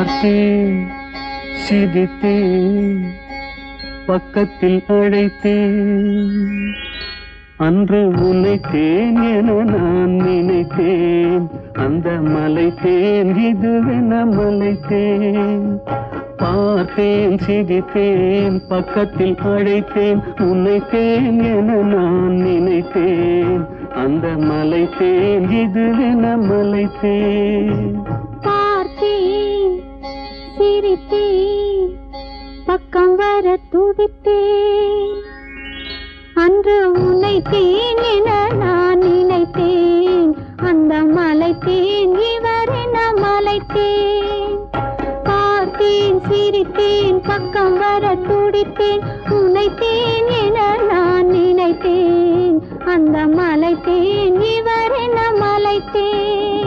பார்த்தேன் சிரித்தேன் பக்கத்தில் அழைத்தேன் அன்று உன்னைத்தேன் என நான் நினைத்தேன் அந்த மலைத்தேன் இதுவென மலைத்தேன் பார்த்தேன் சிரித்தேன் பக்கத்தில் அழைத்தேன் உன்னைத்தேன் என நான் நினைத்தேன் அந்த மலைத்தேன் இதுவென மலைத்தேன் பார்த்தேன் சிரித்தேன் பக்கம் வர துடித்தேன் அன்று உன்னைத்தேன் என நான் நினைத்தேன் அந்த மலைத்தேன் இவரென மலைத்தேன் பார்த்தேன் சிரித்தேன் பக்கம் வர துடித்தேன் உன்னைத்தேன் என நான் நினைத்தேன் அந்த மலைத்தேன் இவரென மலைத்தேன்